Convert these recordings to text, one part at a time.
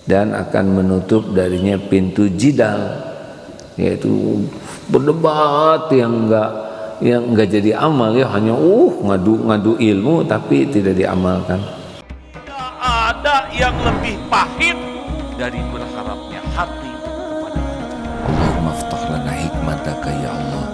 dan akan menutup darinya pintu jidal, yaitu berdebat yang enggak jadi amal, ya hanya ngadu ilmu tapi tidak diamalkan. Tidak ada yang lebih pahit dari berharapnya hati kepada Allah. Allahumma ftah lana hikmataka ya Allah.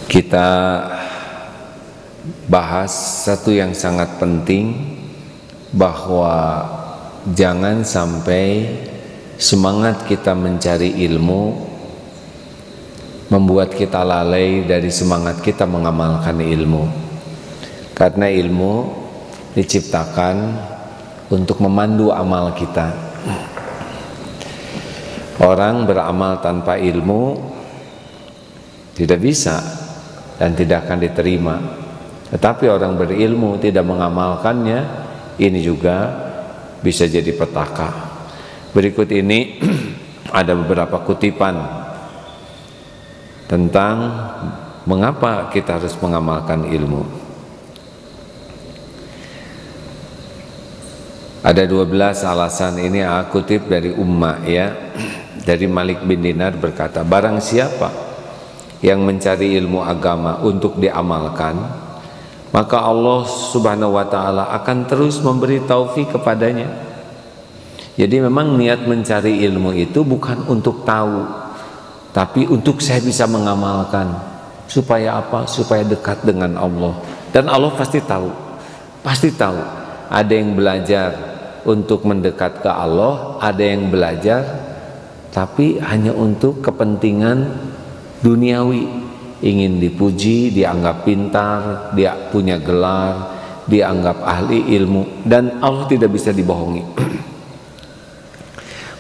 Kita bahas satu yang sangat penting, bahwa jangan sampai semangat kita mencari ilmu membuat kita lalai dari semangat kita mengamalkan ilmu. Karena ilmu diciptakan untuk memandu amal kita. Orang beramal tanpa ilmu tidak bisa dan tidak akan diterima. Tetapi orang berilmu tidak mengamalkannya, ini juga bisa jadi petaka. Berikut ini ada beberapa kutipan tentang mengapa kita harus mengamalkan ilmu. Ada 12 alasan, ini aku kutip dari Ummah ya. Dari Malik bin Dinar berkata, barang siapa yang mencari ilmu agama untuk diamalkan, maka Allah Subhanahu wa ta'ala akan terus memberi taufik kepadanya. Jadi memang niat mencari ilmu itu bukan untuk tahu, tapi untuk saya bisa mengamalkan. Supaya apa? Supaya dekat dengan Allah. Dan Allah pasti tahu. Pasti tahu. Ada yang belajar untuk mendekat ke Allah, ada yang belajar tapi hanya untuk kepentingan duniawi, ingin dipuji, dianggap pintar, dia punya gelar, dianggap ahli ilmu, dan Allah tidak bisa dibohongi.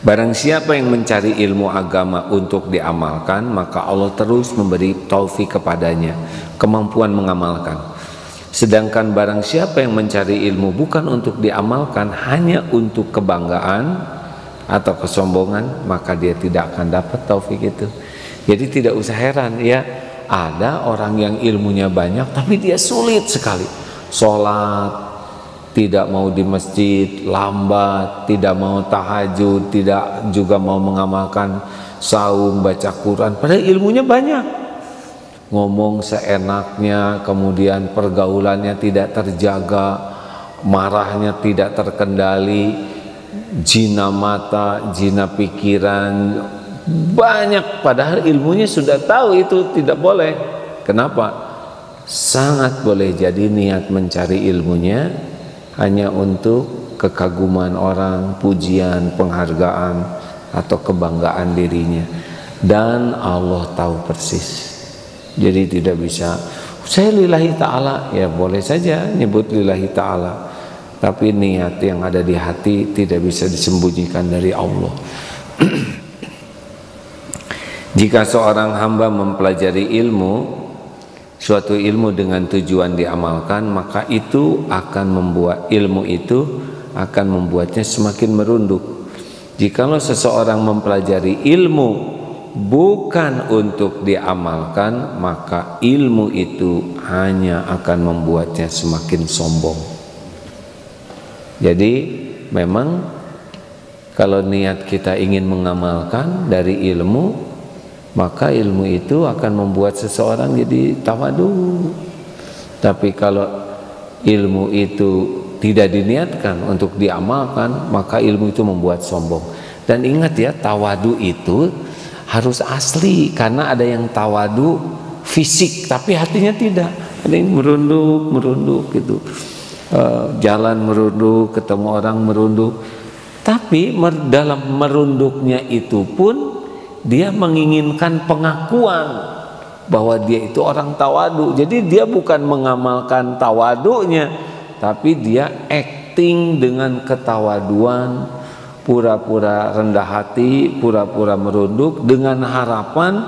Barang siapa yang mencari ilmu agama untuk diamalkan, maka Allah terus memberi taufik kepadanya, kemampuan mengamalkan. Sedangkan barang siapa yang mencari ilmu bukan untuk diamalkan, hanya untuk kebanggaan atau kesombongan, maka dia tidak akan dapat taufik itu. Jadi tidak usah heran ya, ada orang yang ilmunya banyak tapi dia sulit sekali. Sholat, tidak mau di masjid, lambat, tidak mau tahajud, tidak juga mau mengamalkan saum, baca Quran, padahal ilmunya banyak. Ngomong seenaknya, kemudian pergaulannya tidak terjaga, marahnya tidak terkendali, zina mata, zina pikiran, banyak, padahal ilmunya sudah tahu itu tidak boleh. Kenapa? Sangat boleh jadi niat mencari ilmunya hanya untuk kekaguman orang, pujian, penghargaan, atau kebanggaan dirinya. Dan Allah tahu persis. Jadi tidak bisa, saya lillahi ta'ala, ya boleh saja nyebut lillahi ta'ala, tapi niat yang ada di hati tidak bisa disembunyikan dari Allah. Jika seorang hamba mempelajari suatu ilmu dengan tujuan diamalkan, maka itu akan membuat ilmu itu akan membuatnya semakin merunduk. Jikalau seseorang mempelajari ilmu bukan untuk diamalkan, maka ilmu itu hanya akan membuatnya semakin sombong. Jadi memang kalau niat kita ingin mengamalkan dari ilmu, maka ilmu itu akan membuat seseorang jadi tawadu. Tapi kalau ilmu itu tidak diniatkan untuk diamalkan, maka ilmu itu membuat sombong. Dan ingat ya, tawadu itu harus asli, karena ada yang tawadu fisik tapi hatinya tidak. Ada yang merunduk gitu, jalan merunduk, ketemu orang merunduk, tapi dalam merunduknya itu pun dia menginginkan pengakuan bahwa dia itu orang tawadu. Jadi dia bukan mengamalkan tawadunya, tapi dia acting dengan ketawaduan, pura-pura rendah hati, pura-pura merunduk, dengan harapan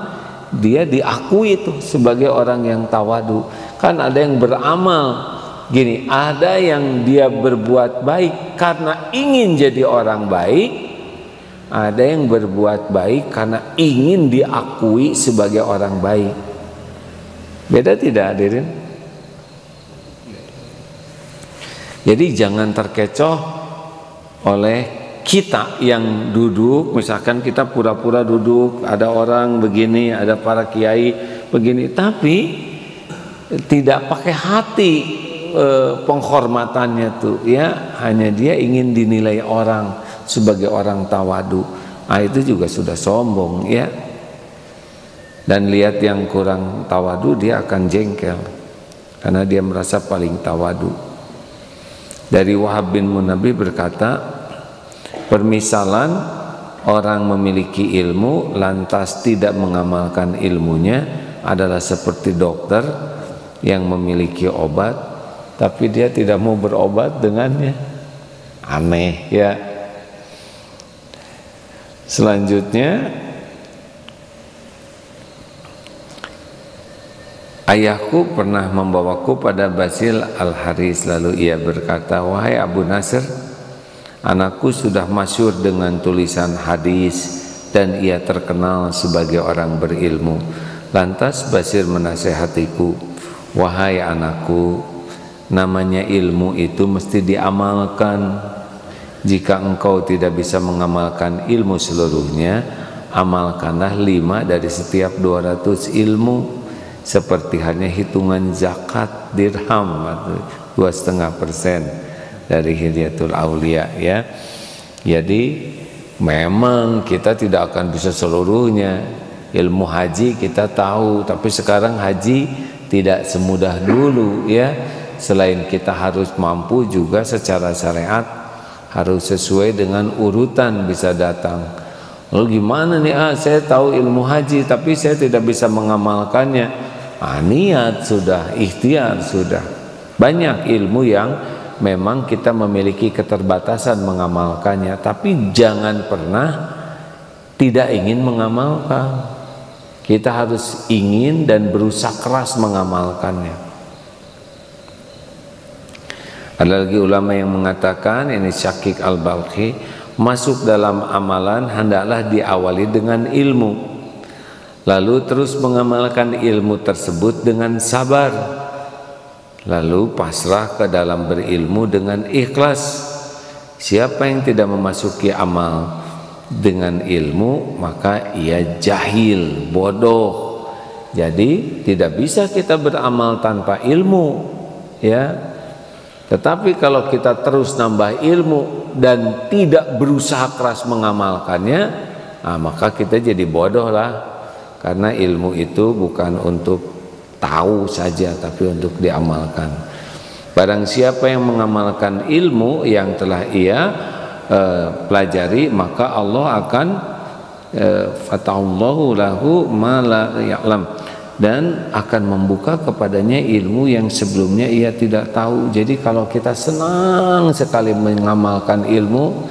dia diakui itu sebagai orang yang tawadu. Kan ada yang beramal gini, ada yang dia berbuat baik karena ingin jadi orang baik, ada yang berbuat baik karena ingin diakui sebagai orang baik. Beda tidak hadirin? Jadi jangan terkecoh oleh kita yang duduk, misalkan kita pura-pura duduk, ada orang begini, ada para kiai begini, tapi tidak pakai hati penghormatannya tuh, ya hanya dia ingin dinilai orang sebagai orang tawadu. Itu juga sudah sombong, ya. Dan lihat yang kurang tawadu, dia akan jengkel karena dia merasa paling tawadu. Dari Wahab bin Munabbih berkata, permisalan orang memiliki ilmu lantas tidak mengamalkan ilmunya adalah seperti dokter yang memiliki obat tapi dia tidak mau berobat dengannya. Aneh, ya. Selanjutnya, ayahku pernah membawaku pada Basil Al-Haris, lalu ia berkata, wahai Abu Nasr, anakku sudah masyhur dengan tulisan hadis dan ia terkenal sebagai orang berilmu. Lantas Basir menasehatiku, wahai anakku, namanya ilmu itu mesti diamalkan. Jika engkau tidak bisa mengamalkan ilmu seluruhnya, amalkanlah 5 dari setiap 200 ilmu. Seperti hanya hitungan zakat dirham 2,5% dari Hilyatul Aulia, ya. Jadi memang kita tidak akan bisa seluruhnya. Ilmu haji kita tahu, tapi sekarang haji tidak semudah dulu, ya. Selain kita harus mampu juga secara syariat, harus sesuai dengan urutan bisa datang. Lalu gimana nih, saya tahu ilmu haji tapi saya tidak bisa mengamalkannya. Niat sudah, ikhtiar sudah. Banyak ilmu yang memang kita memiliki keterbatasan mengamalkannya, tapi jangan pernah tidak ingin mengamalkan. Kita harus ingin dan berusaha keras mengamalkannya. Ada lagi ulama yang mengatakan, ini Syakik Al-Balkhi, masuk dalam amalan hendaklah diawali dengan ilmu, lalu terus mengamalkan ilmu tersebut dengan sabar, lalu pasrah ke dalam berilmu dengan ikhlas. Siapa yang tidak memasuki amal dengan ilmu, maka ia jahil, bodoh. Jadi tidak bisa kita beramal tanpa ilmu, ya. Tetapi kalau kita terus nambah ilmu dan tidak berusaha keras mengamalkannya, maka kita jadi bodoh lah. Karena ilmu itu bukan untuk tahu saja, tapi untuk diamalkan. Barang siapa yang mengamalkan ilmu yang telah ia pelajari, maka Allah akan fatahullahu lahu ma la ya'lam, dan akan membuka kepadanya ilmu yang sebelumnya ia tidak tahu. Jadi kalau kita senang sekali mengamalkan ilmu,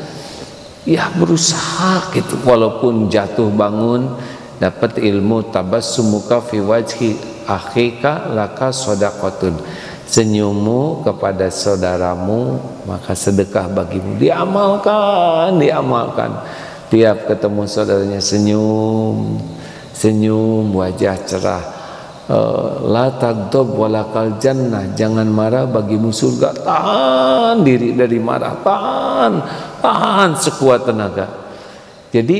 ya berusaha gitu, walaupun jatuh bangun dapat ilmu. Tabassumuka fi wajhi akhika laka shadaqatun, senyummu kepada saudaramu maka sedekah bagimu. Diamalkan, diamalkan. Tiap ketemu saudaranya senyum, senyum, wajah cerah. La taghdab walakal jannah, jangan marah bagimu surga. Tahan diri dari marah, tahan sekuat tenaga. Jadi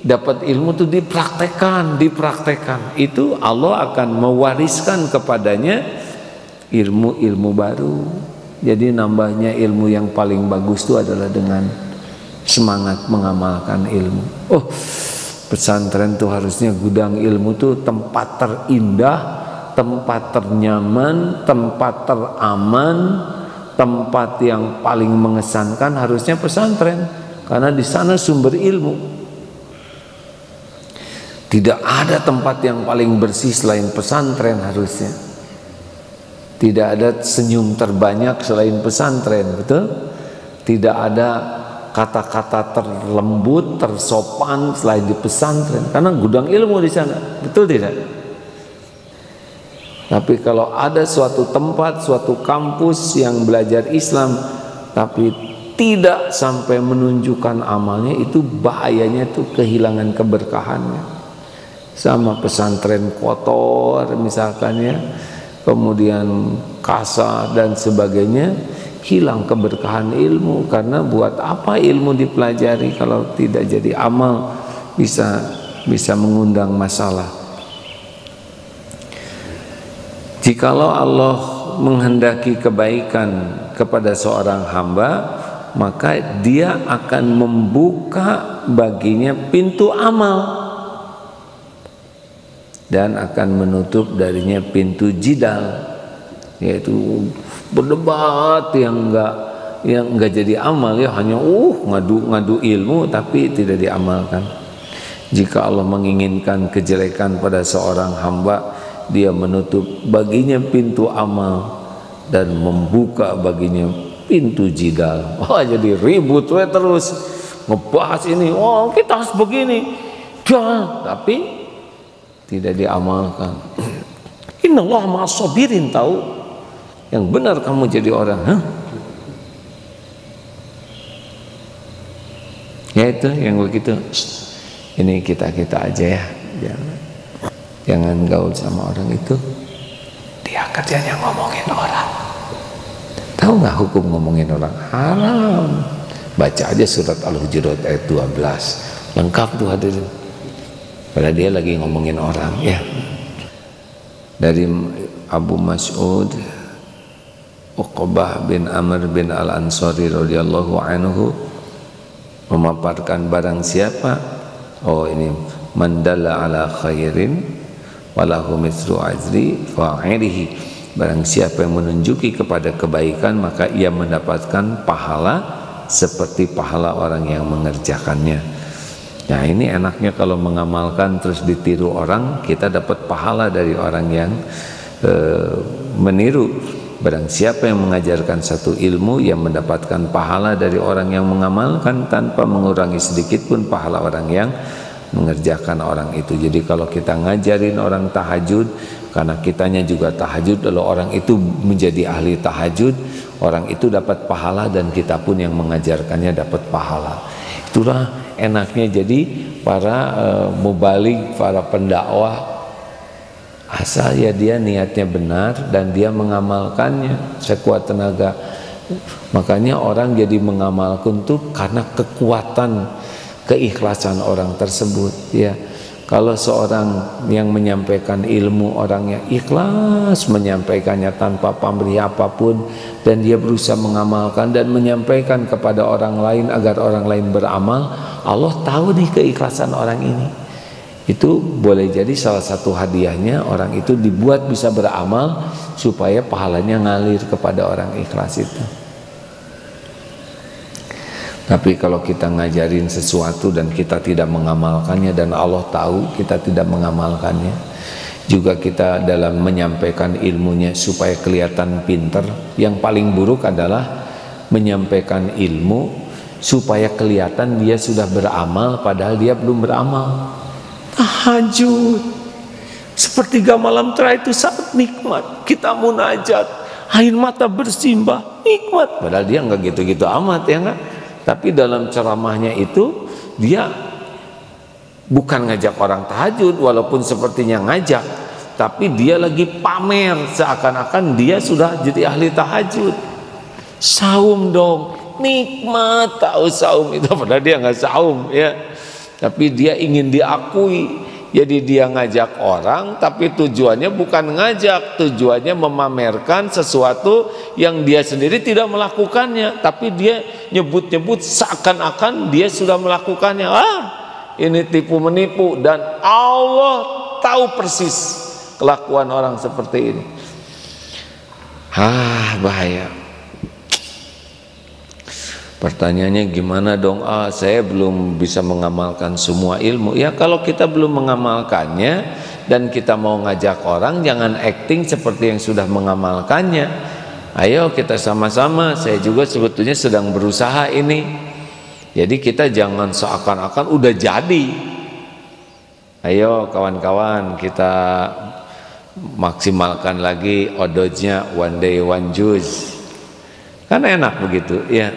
dapat ilmu itu dipraktekkan. Itu Allah akan mewariskan kepadanya ilmu-ilmu baru. Jadi nambahnya ilmu yang paling bagus itu adalah dengan semangat mengamalkan ilmu. Pesantren tuh harusnya gudang ilmu tuh tempat terindah, tempat ternyaman, tempat teraman, tempat yang paling mengesankan harusnya pesantren, karena di sana sumber ilmu. Tidak ada tempat yang paling bersih selain pesantren harusnya. Tidak ada senyum terbanyak selain pesantren, betul? Tidak ada kata-kata terlembut, tersopan selain di pesantren, karena gudang ilmu di sana, betul tidak? Tapi kalau ada suatu tempat, suatu kampus yang belajar Islam tapi tidak sampai menunjukkan amalnya, itu bahayanya, itu kehilangan keberkahannya. sama pesantren kotor misalkan ya, kemudian kasar dan sebagainya, hilang keberkahan ilmu. Karena buat apa ilmu dipelajari kalau tidak jadi amal, bisa mengundang masalah. Jikalau Allah menghendaki kebaikan kepada seorang hamba, maka dia akan membuka baginya pintu amal dan akan menutup darinya pintu jidal, yaitu berdebat yang enggak jadi amal ya, hanya ngadu ilmu tapi tidak diamalkan. Jika Allah menginginkan kejelekan pada seorang hamba, dia menutup baginya pintu amal dan membuka baginya pintu jidal. Jadi ribut terus ngebahas ini, kita harus begini, tapi tidak diamalkan. Innallaha ma'as sabirin, tahu yang benar kamu jadi orang, ya itu yang begitu. Ini kita aja ya, jangan gaul sama orang itu. Dia kerjanya ngomongin orang. Tahu nggak hukum ngomongin orang? Haram. Baca aja surat Al-Hujurat ayat 12, lengkap tuh hadirin. Padahal dia lagi ngomongin orang ya. Dari Abu Mas'ud Uqbah bin Amr bin Al-Ansari radhiyallahu anhu memaparkan, barang siapa, ini mandalla ala khairin walahu mithlu ajri fa'ilihi, barang siapa yang menunjuki kepada kebaikan maka ia mendapatkan pahala seperti pahala orang yang mengerjakannya. Nah, ini enaknya kalau mengamalkan terus ditiru orang, kita dapat pahala dari orang yang meniru. Barang siapa yang mengajarkan satu ilmu, yang mendapatkan pahala dari orang yang mengamalkan tanpa mengurangi sedikit pun pahala orang yang mengerjakan orang itu. Jadi kalau kita ngajarin orang tahajud, karena kitanya juga tahajud, lalu orang itu menjadi ahli tahajud, orang itu dapat pahala dan kita pun yang mengajarkannya dapat pahala. Itulah enaknya jadi para mubaligh, para pendakwah, asal ya dia niatnya benar dan dia mengamalkannya sekuat tenaga. Makanya orang jadi mengamalkan tuh karena kekuatan keikhlasan orang tersebut ya. Kalau seorang yang menyampaikan ilmu, orangnya ikhlas menyampaikannya tanpa pamrih apapun, dan dia berusaha mengamalkan dan menyampaikan kepada orang lain agar orang lain beramal, Allah tahu nih keikhlasan orang ini. Itu boleh jadi salah satu hadiahnya, orang itu dibuat bisa beramal supaya pahalanya ngalir kepada orang ikhlas itu. Tapi kalau kita ngajarin sesuatu dan kita tidak mengamalkannya, dan Allah tahu kita tidak mengamalkannya, juga kita dalam menyampaikan ilmunya supaya kelihatan pinter, yang paling buruk adalah menyampaikan ilmu supaya kelihatan dia sudah beramal padahal dia belum beramal. Tahajud sepertiga malam terakhir itu sangat nikmat, kita munajat, air mata bersimbah, nikmat, padahal dia nggak gitu-gitu amat ya nggak. Tapi dalam ceramahnya itu dia bukan ngajak orang tahajud, walaupun sepertinya ngajak, tapi dia lagi pamer seakan-akan dia sudah jadi ahli tahajud. Saum dong, nikmat tahu saum itu, padahal dia nggak saum ya. Tapi dia ingin diakui. Jadi dia ngajak orang, tapi tujuannya bukan ngajak, tujuannya memamerkan sesuatu yang dia sendiri tidak melakukannya, tapi dia nyebut-nyebut seakan-akan dia sudah melakukannya. Ini tipu menipu, dan Allah tahu persis kelakuan orang seperti ini. Bahaya. Pertanyaannya gimana dong? Saya belum bisa mengamalkan semua ilmu. Ya kalau kita belum mengamalkannya dan kita mau ngajak orang, jangan acting seperti yang sudah mengamalkannya. Ayo kita sama-sama, saya juga sebetulnya sedang berusaha ini. Jadi kita jangan seakan-akan udah jadi. Ayo kawan-kawan, kita maksimalkan lagi odojnya, one day one juice. Kan enak begitu ya.